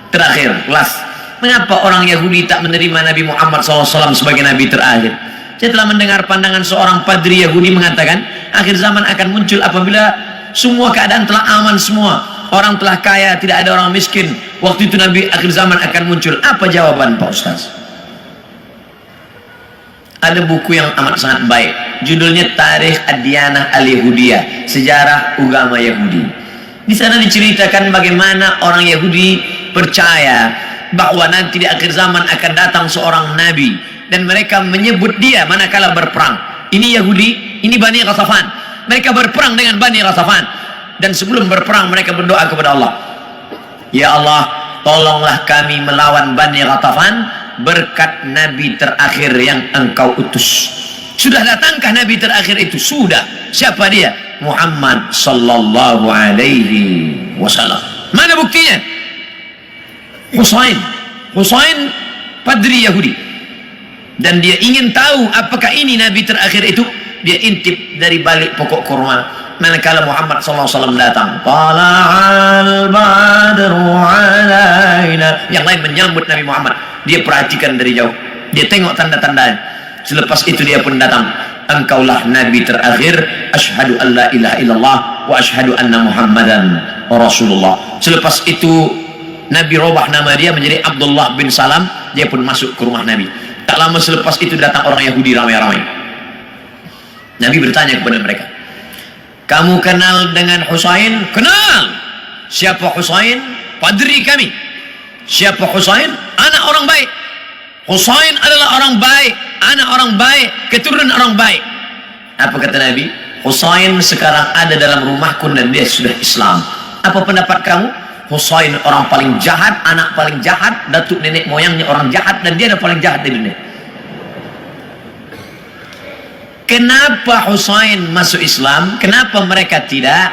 terakhir, last. Mengapa orang Yahudi tak menerima Nabi Muhammad SAW sebagai Nabi terakhir? Saya telah mendengar pandangan seorang padri Yahudi mengatakan, akhir zaman akan muncul apabila semua keadaan telah aman semua. Orang telah kaya, tidak ada orang miskin. Waktu itu Nabi akhir zaman akan muncul. Apa jawaban Pak Ustaz? Ada buku yang amat sangat baik. Judulnya Tarikh Ad-Diyanah Al-Yahudiyah, Sejarah Agama Yahudi. Di sana diceritakan bagaimana orang Yahudi percaya bahwa nanti di akhir zaman akan datang seorang nabi dan mereka menyebut dia manakala berperang. Ini Yahudi, ini Bani Ghatafan. Mereka berperang dengan Bani Ghatafan dan sebelum berperang mereka berdoa kepada Allah, ya Allah, tolonglah kami melawan Bani Ghatafan berkat nabi terakhir yang engkau utus. Sudah datangkah nabi terakhir itu? Sudah. Siapa dia? Muhammad sallallahu alaihi wasallam. Mana buktinya? Husain padri Yahudi, dan dia ingin tahu apakah ini nabi terakhir itu. Dia intip dari balik pokok kurma manakala Muhammad SAW datang. Tala'al badru alaina. Yang lain menyambut Nabi Muhammad, dia perhatikan dari jauh, dia tengok tanda-tandanya. Selepas itu dia pun datang. Engkaulah nabi terakhir. Asyhadu an la ilaha illallah wa asyhadu anna Muhammadan Rasulullah. Selepas itu Nabi robah nama dia menjadi Abdullah bin Salam. Dia pun masuk ke rumah Nabi. Tak lama selepas itu datang orang Yahudi ramai-ramai. Nabi bertanya kepada mereka, kamu kenal dengan Husain? Kenal. Siapa Husain? Padri kami. Siapa Husain? Anak orang baik. Husain adalah orang baik, anak orang baik, keturunan orang baik. Apa kata Nabi? Husain sekarang ada dalam rumahku dan dia sudah Islam. Apa pendapat kamu? Husain orang paling jahat, anak paling jahat, datuk nenek moyangnya orang jahat, dan dia adalah paling jahat di dunia. Kenapa Husain masuk Islam? Kenapa mereka tidak?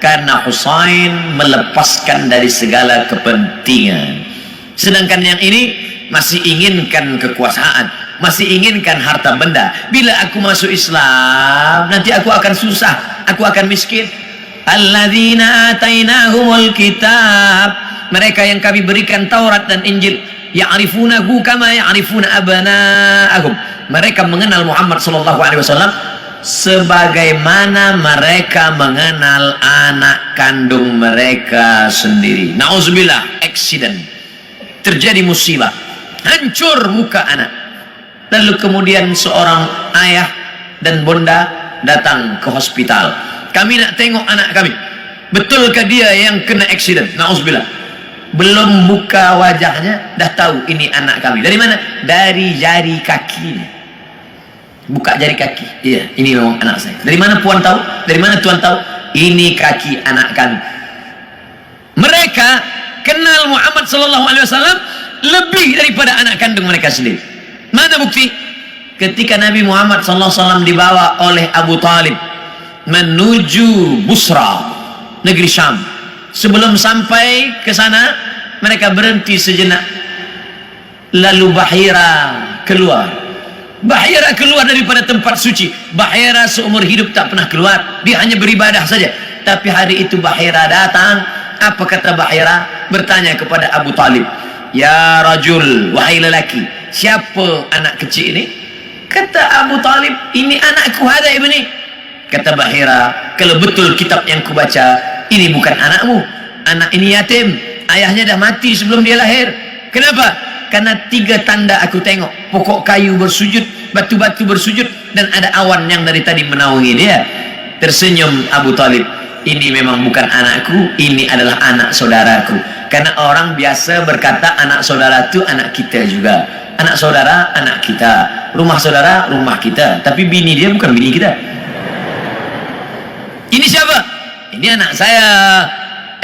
Karena Husain melepaskan dari segala kepentingan. Sedangkan yang ini masih inginkan kekuasaan, masih inginkan harta benda. Bila aku masuk Islam, nanti aku akan susah, aku akan miskin. Alladzina atainahumul kitab, mereka yang kami berikan Taurat dan Injil, ya'rifunahu kama ya'rifuna abana'ahum. Mereka mengenal Muhammad sallallahu alaihi wasallam sebagaimana mereka mengenal anak kandung mereka sendiri. Nauzubillah, accident. Terjadi musibah, hancur muka anak. Lalu kemudian seorang ayah dan bunda datang ke hospital. Kami nak tengok anak kami. Betulkah dia yang kena accident? Nauzubillah. Belum buka wajahnya dah tahu ini anak kami. Dari mana? Dari jari kakinya. Buka jari kaki. Iya, ini memang anak saya. Dari mana puan tahu? Dari mana tuan tahu? Ini kaki anak kami. Mereka kenal Muhammad sallallahu alaihi wasallam lebih daripada anak kandung mereka sendiri. Mana bukti? Ketika Nabi Muhammad sallallahu alaihi wasallam dibawa oleh Abu Talib menuju Busra, negeri Syam. Sebelum sampai ke sana, mereka berhenti sejenak. Lalu Bahira keluar. Bahira keluar daripada tempat suci. Bahira seumur hidup tak pernah keluar. Dia hanya beribadah saja. Tapi hari itu Bahira datang. Apa kata Bahira? Bertanya kepada Abu Talib, ya rajul, wahai lelaki, siapa anak kecil ini? Kata Abu Talib, ini anakku, hada ibni. Kata Bahira, kalau betul kitab yang kubaca, ini bukan anakmu. Anak ini yatim, ayahnya dah mati sebelum dia lahir. Kenapa? Karena 3 tanda aku tengok. Pokok kayu bersujud, batu-batu bersujud, dan ada awan yang dari tadi menaungi dia. Tersenyum Abu Talib, ini memang bukan anakku, ini adalah anak saudaraku. Karena orang biasa berkata anak saudara itu anak kita juga. Anak saudara, anak kita. Rumah saudara, rumah kita. Tapi bini dia bukan bini kita. Ini siapa? Ini anak saya.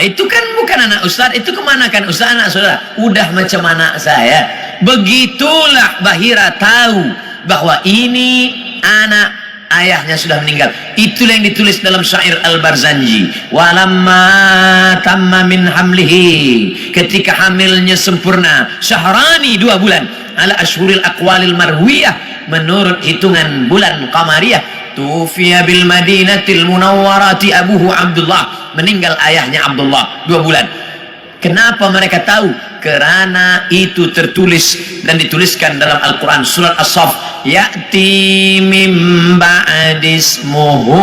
Itu kan bukan anak ustaz. Itu kemana kan ustaz, anak saudara? Udah macam anak saya. Begitulah Bahira tahu bahwa ini anak ayahnya sudah meninggal. Itulah yang ditulis dalam syair Al-Barzanji. Walamma tamma min hamlihi, ketika hamilnya sempurna, syahrani 2 bulan, ala ashhuril aqwalil marwiyah, menurut hitungan bulan qamariyah. Tufiya bil Madinatil Munawwarati abuhu Abdullah, meninggal ayahnya Abdullah 2 bulan. Kenapa mereka tahu? Karena itu tertulis dan dituliskan dalam Al-Quran surat As-Saff, ya'ti mim ba'dismuhu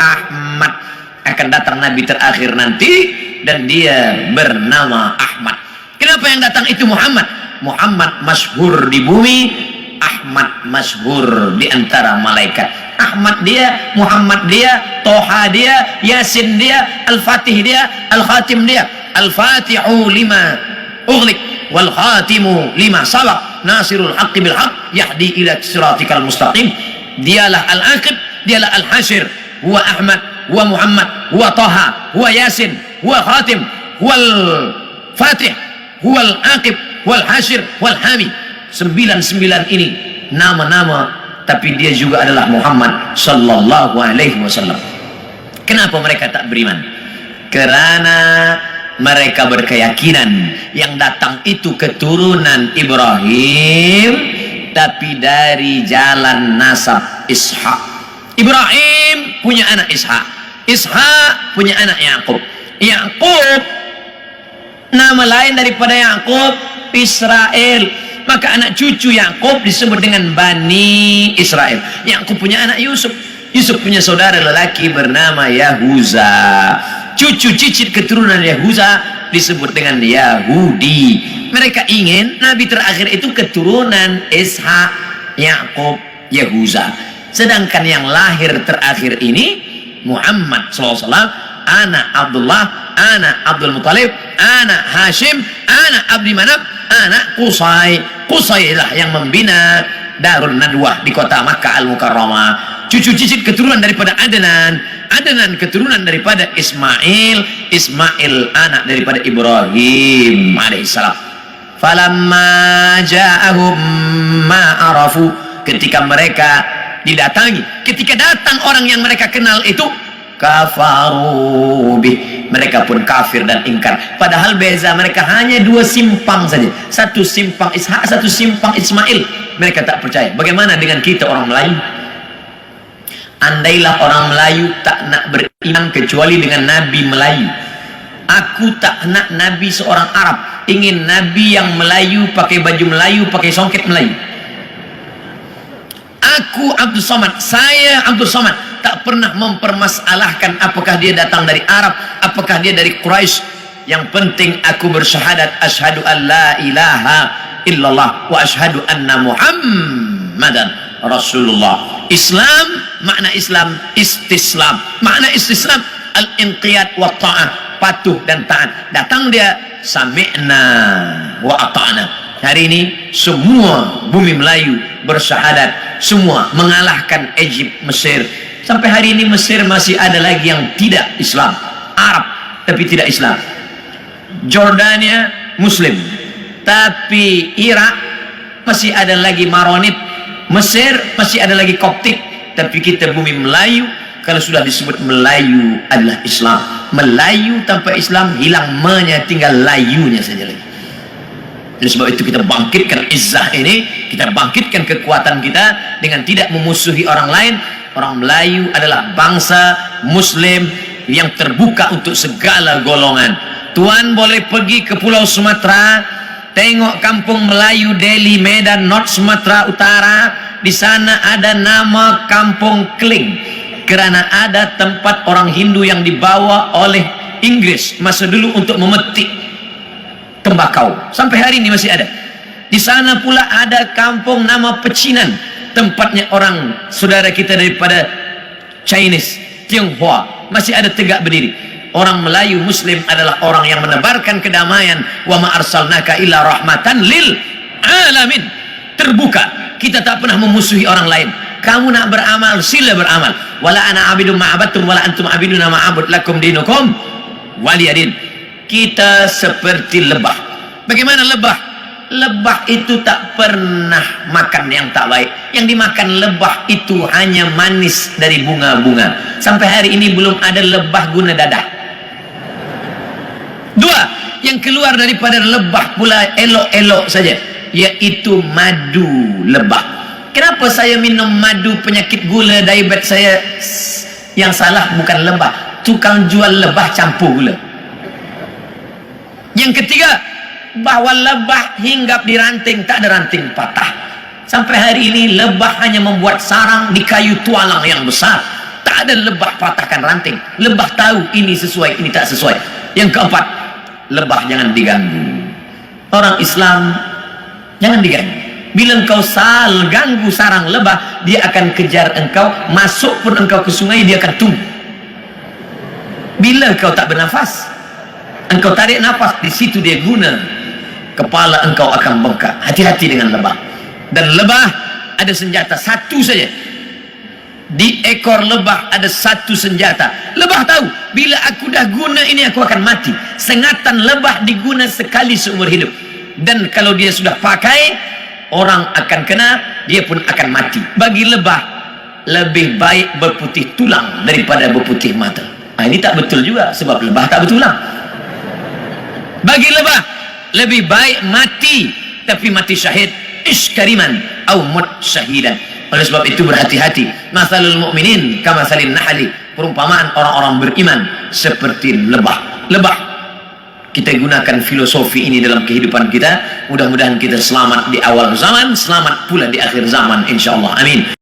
Ahmad, akan datang nabi terakhir nanti dan dia bernama Ahmad. Kenapa yang datang itu Muhammad? Muhammad masyhur di bumi, Ahmad masyhur di antara malaikat. Ahmad dia, Muhammad dia, Toha dia, Yasin dia, Al-Fatih dia, Al-Khatim dia. Al-Fatihu lima ughliq wal khatimu lima sabaq, nasirul haqqi bil haqq, yahdi ila siratikal mustaqim. Dialah Al-Aqib, dialah Al-Hasyir, huwa Ahmad, huwa Muhammad, huwa Toha, huwa Yasin, huwa Khatim, huwa Al-Fatih, huwa Al-Aqib, huwa Al-Hasyir, huwa Al-Hami. 99 ini nama-nama, tapi dia juga adalah Muhammad sallallahu alaihi wasallam. Kenapa mereka tak beriman? Karena mereka berkeyakinan yang datang itu keturunan Ibrahim, tapi dari jalan nasab Ishak. Ibrahim punya anak Ishak, Ishak punya anak Yakub. Yakub, nama lain daripada Yakub Israel, maka anak cucu Yakub disebut dengan Bani Israel. Yakub punya anak Yusuf, Yusuf punya saudara lelaki bernama Yahuza. Cucu cicit keturunan Yahuza disebut dengan Yahudi. Mereka ingin nabi terakhir itu keturunan Ishak, Yakub, Yahuza. Sedangkan yang lahir terakhir ini Muhammad SAW, anak Abdullah, anak Abdul Muttalib, anak Hashim, anak Abdi Manaf, anak Qusay. Qusay lah yang membina Darun Nadwah di kota Makkah Al-Mukarramah. Cucu cicit keturunan daripada Adnan, Adnan keturunan daripada Ismail, Ismail anak daripada Ibrahim alaihissalam. Falamma ja'ahum ma arafu, ketika mereka didatangi, ketika datang orang yang mereka kenal itu, kafaru bih, mereka pun kafir dan ingkar. Padahal beza mereka hanya 2 simpang saja, satu simpang Ishak, satu simpang Ismail. Mereka tak percaya. Bagaimana dengan kita orang Melayu? Andailah orang Melayu tak nak beriman kecuali dengan Nabi Melayu. Aku tak nak Nabi seorang Arab, ingin Nabi yang Melayu, pakai baju Melayu, pakai songket Melayu. Aku Abdul Somad, saya Abdul Somad, tak pernah mempermasalahkan apakah dia datang dari Arab, apakah dia dari Quraisy. Yang penting aku bersyahadat asyhadu an la ilaha illallah wa asyhadu anna Muhammadan Rasulullah. Islam, makna Islam istislam, makna istislam al-inqiyad wa ta'ah, patuh dan taat. Datang dia sami'na wa ata'na. Hari ini semua bumi Melayu bersyahadat, semua mengalahkan Egypt, Mesir. Sampai hari ini Mesir masih ada lagi yang tidak Islam, Arab tapi tidak Islam. Jordania Muslim, tapi Irak masih ada lagi Maronit. Mesir masih ada lagi Koptik, tapi kita bumi Melayu, kalau sudah disebut Melayu adalah Islam. Melayu tanpa Islam hilang me-nya, tinggal layunya saja lagi. Oleh sebab itu kita bangkitkan izzah ini, kita bangkitkan kekuatan kita dengan tidak memusuhi orang lain. Orang Melayu adalah bangsa Muslim yang terbuka untuk segala golongan. Tuan boleh pergi ke Pulau Sumatera, tengok kampung Melayu Delhi, Medan, North Sumatera Utara. Di sana ada nama Kampung Kling, karena ada tempat orang Hindu yang dibawa oleh Inggris masa dulu untuk memetik tembakau. Sampai hari ini masih ada. Di sana pula ada kampung nama Pecinan, tempatnya orang saudara kita daripada Chinese, Tionghoa, masih ada tegak berdiri. Orang Melayu Muslim adalah orang yang menebarkan kedamaian. Wa ma arsalnaka illa rahmatan lil alamin. Terbuka, kita tak pernah memusuhi orang lain. Kamu nak beramal, sila beramal. Wala ana abidum ma'abattum wala antum abiduna ma'abud lakum dinukum waliyadin. Kita seperti lebah. Bagaimana lebah? Lebah itu tak pernah makan yang tak baik. Yang dimakan lebah itu hanya manis dari bunga-bunga. Sampai hari ini belum ada lebah guna dadah. 2, yang keluar daripada lebah pula elok-elok saja, yaitu madu lebah. Kenapa saya minum madu penyakit gula, diabetes saya? Yang salah bukan lebah, tukang jual lebah campur gula. Yang ketiga, bahwa lebah hinggap di ranting, tak ada ranting patah. Sampai hari ini lebah hanya membuat sarang di kayu tualang yang besar. Tak ada lebah patahkan ranting. Lebah tahu ini sesuai, ini tak sesuai. Yang keempat, lebah jangan diganggu. Orang Islam jangan diganggu. Bila engkau ganggu sarang lebah, dia akan kejar engkau. Masuk pun engkau ke sungai, dia akan tunggu. Bila engkau tak bernafas, engkau tarik nafas, di situ dia guna. Kepala engkau akan bengkak. Hati-hati dengan lebah. Dan lebah ada senjata satu saja. Di ekor lebah ada satu senjata. Lebah tahu, bila aku dah guna ini aku akan mati. Sengatan lebah diguna sekali seumur hidup. Dan kalau dia sudah pakai, orang akan kena, dia pun akan mati. Bagi lebah, lebih baik berputih tulang daripada berputih mata. Nah, ini tak betul juga, sebab lebah tak bertulang. Bagi lebah, lebih baik mati, tapi mati syahid, iskariman, au mut syahidan. Oleh sebab itu berhati-hati. Masalul mu'minin kamasalin nahli. Perumpamaan orang-orang beriman seperti lebah. Lebah. Kita gunakan filosofi ini dalam kehidupan kita. Mudah-mudahan kita selamat di awal zaman, selamat pula di akhir zaman, insyaallah. Amin.